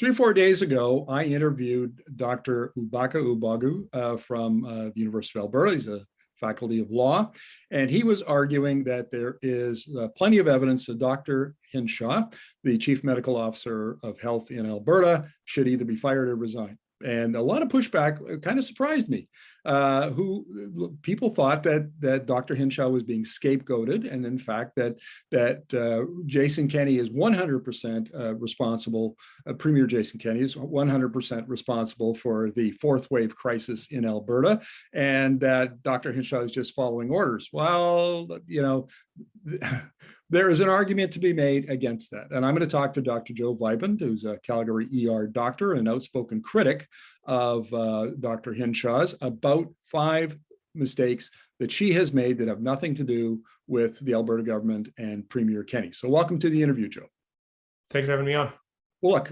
3 or 4 days ago, I interviewed Dr. Ubaka Ubagu from the University of Alberta. He's a faculty of law, and he was arguing that there is plenty of evidence that Dr. Hinshaw, the chief medical officer of health in Alberta, should either be fired or resign. And a lot of pushback kind of surprised me. People thought that Dr. Hinshaw was being scapegoated, and in fact that Jason Kenney is 100% responsible. Premier Jason Kenney is 100% responsible for the fourth wave crisis in Alberta, and that Dr. Hinshaw is just following orders. Well, there is an argument to be made against that. And I'm going to talk to Dr. Joe Vipond, who's a Calgary ER doctor and an outspoken critic of Dr. Hinshaw's, about 5 mistakes that she has made that have nothing to do with the Alberta government and Premier Kenney. So welcome to the interview, Joe. Thanks for having me on. Well, look,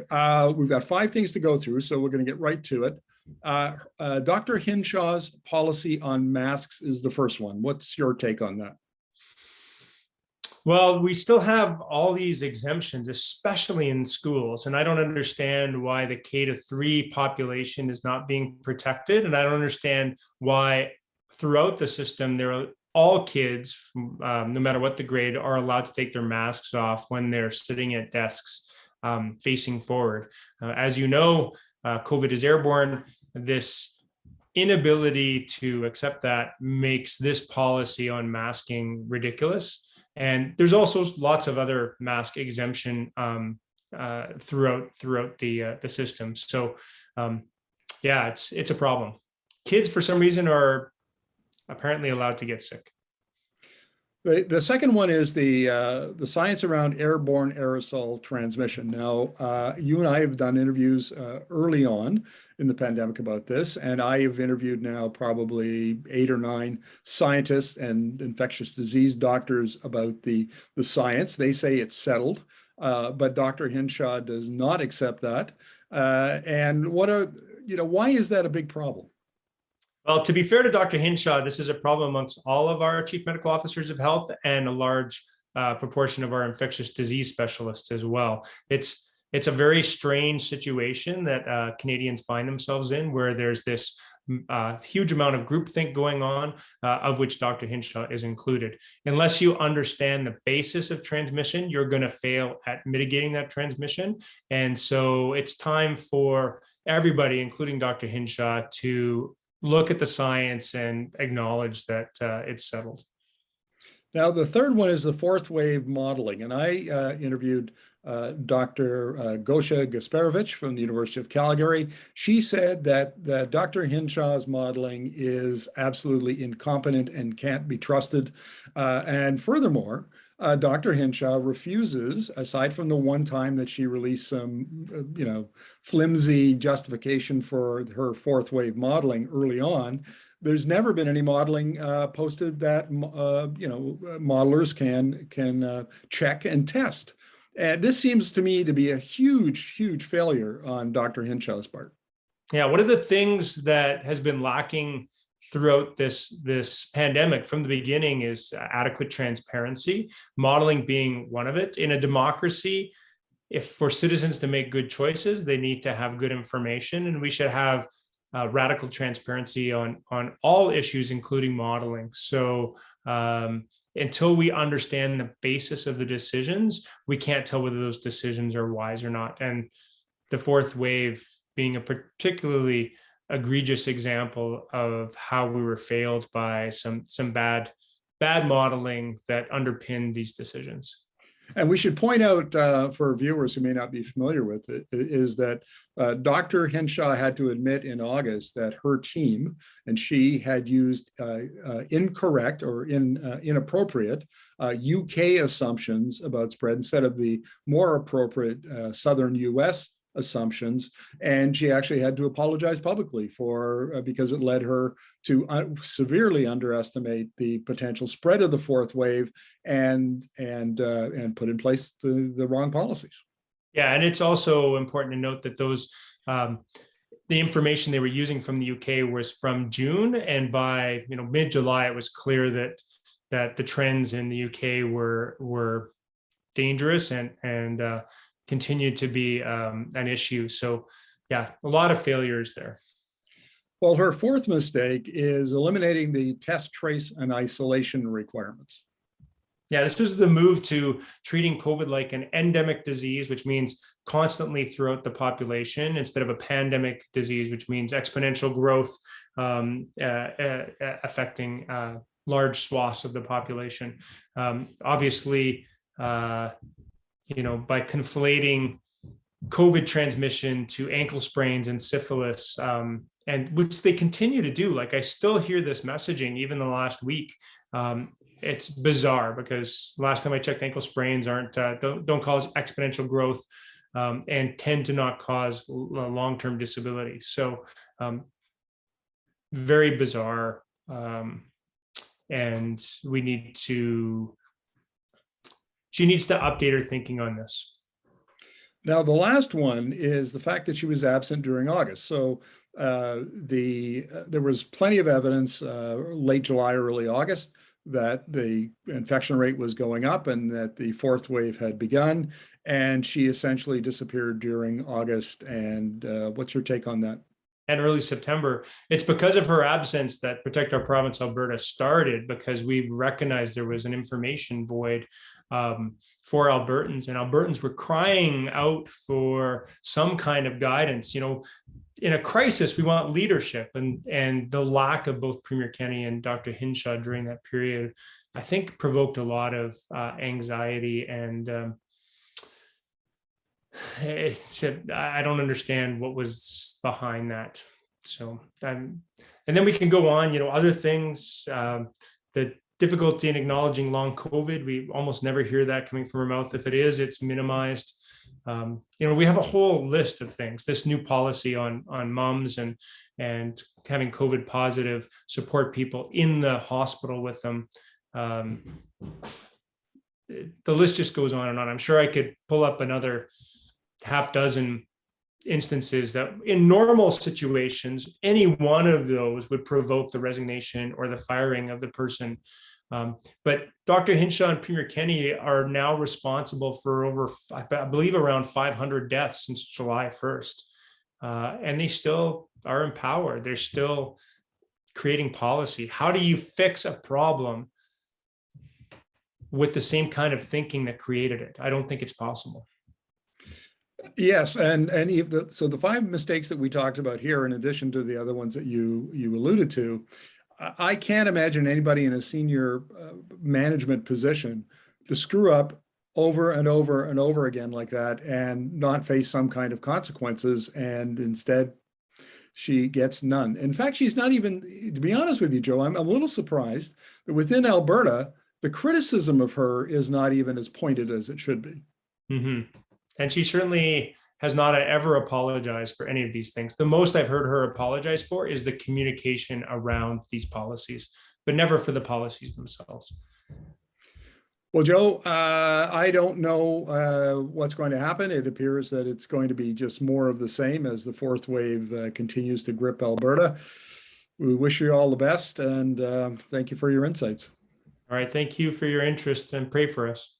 we've got 5 things to go through, so we're going to get right to it. Dr. Hinshaw's policy on masks is the first one. What's your take on that? Well, we still have all these exemptions, especially in schools. And I don't understand why the K-3 population is not being protected. And I don't understand why throughout the system, all kids, no matter what the grade, are allowed to take their masks off when they're sitting at desks facing forward. As you know, COVID is airborne. This inability to accept that makes this policy on masking ridiculous. And there's also lots of other mask exemption throughout the system. So yeah, it's a problem. Kids, for some reason, are apparently allowed to get sick. The second one is the science around airborne aerosol transmission. Now, you and I have done interviews early on in the pandemic about this, and I have interviewed now probably 8 or 9 scientists and infectious disease doctors about the science. They say it's settled, but Dr. Hinshaw does not accept that. And why is that a big problem? Well, to be fair to Dr. Hinshaw, this is a problem amongst all of our chief medical officers of health and a large proportion of our infectious disease specialists as well. It's a very strange situation that Canadians find themselves in, where there's this huge amount of groupthink going on, of which Dr. Hinshaw is included. Unless you understand the basis of transmission, you're going to fail at mitigating that transmission. And so it's time for everybody, including Dr. Hinshaw, to look at the science and acknowledge that it's settled. Now, the third one is the fourth wave modeling. And I interviewed Dr. Gosha Gasparovich from the University of Calgary. She said that Dr. Hinshaw's modeling is absolutely incompetent and can't be trusted. And furthermore, Dr. Hinshaw refuses, aside from the one time that she released some, flimsy justification for her fourth wave modeling early on, there's never been any modeling posted that, modelers can check and test. And this seems to me to be a huge, huge failure on Dr. Hinshaw's part. Yeah, one of the things that has been lacking throughout this pandemic from the beginning is adequate transparency, modeling being one of it. In a democracy, if for citizens to make good choices, they need to have good information, and we should have radical transparency on all issues, including modeling. So until we understand the basis of the decisions, we can't tell whether those decisions are wise or not. And the fourth wave being a particularly egregious example of how we were failed by some bad modeling that underpinned these decisions. And we should point out for viewers who may not be familiar with it, is that Dr. Hinshaw had to admit in August that her team and she had used incorrect or inappropriate UK assumptions about spread instead of the more appropriate Southern US assumptions, and she actually had to apologize publicly for because it led her to severely underestimate the potential spread of the fourth wave and put in place the wrong policies. Yeah, and it's also important to note that those the information they were using from the UK was from June, and by mid-July it was clear that the trends in the UK were dangerous and continue to be an issue. So yeah, a lot of failures there. Well, her fourth mistake is eliminating the test, trace, and isolation requirements. Yeah, this was the move to treating COVID like an endemic disease, which means constantly throughout the population, instead of a pandemic disease, which means exponential growth affecting large swaths of the population. Obviously, by conflating COVID transmission to ankle sprains and syphilis, and which they continue to do. Like, I still hear this messaging even the last week. It's bizarre because last time I checked, ankle sprains don't cause exponential growth and tend to not cause long-term disability. So very bizarre. And she needs to update her thinking on this. Now, the last one is the fact that she was absent during August. So there was plenty of evidence late July, early August that the infection rate was going up and that the fourth wave had begun. And she essentially disappeared during August. And what's your take on that? And early September. It's because of her absence that Protect Our Province Alberta started, because we recognized there was an information void for Albertans, and Albertans were crying out for some kind of guidance. In a crisis, we want leadership, and the lack of both Premier Kenney and Dr. Hinshaw during that period, I think, provoked a lot of anxiety, and I don't understand what was behind that. So, and then we can go on, other things, the difficulty in acknowledging long COVID. We almost never hear that coming from her mouth. If it is, it's minimized. We have a whole list of things. This new policy on moms and having COVID positive support people in the hospital with them. The list just goes on and on. I'm sure I could pull up another half dozen instances that in normal situations, any one of those would provoke the resignation or the firing of the person. But Dr. Hinshaw and Premier Kenney are now responsible for over, I believe, around 500 deaths since July 1st. And they still are in power. They're still creating policy. How do you fix a problem with the same kind of thinking that created it? I don't think it's possible. Yes, and so the five mistakes that we talked about here, in addition to the other ones that you alluded to, I can't imagine anybody in a senior management position to screw up over and over and over again like that and not face some kind of consequences. And instead, she gets none. In fact, she's not even, to be honest with you, Joe, I'm a little surprised that within Alberta, the criticism of her is not even as pointed as it should be. Mm-hmm. And she certainly has not ever apologized for any of these things. The most I've heard her apologize for is the communication around these policies, but never for the policies themselves. Well, Joe, I don't know what's going to happen. It appears that it's going to be just more of the same as the fourth wave continues to grip Alberta. We wish you all the best, and thank you for your insights. All right. Thank you for your interest, and pray for us.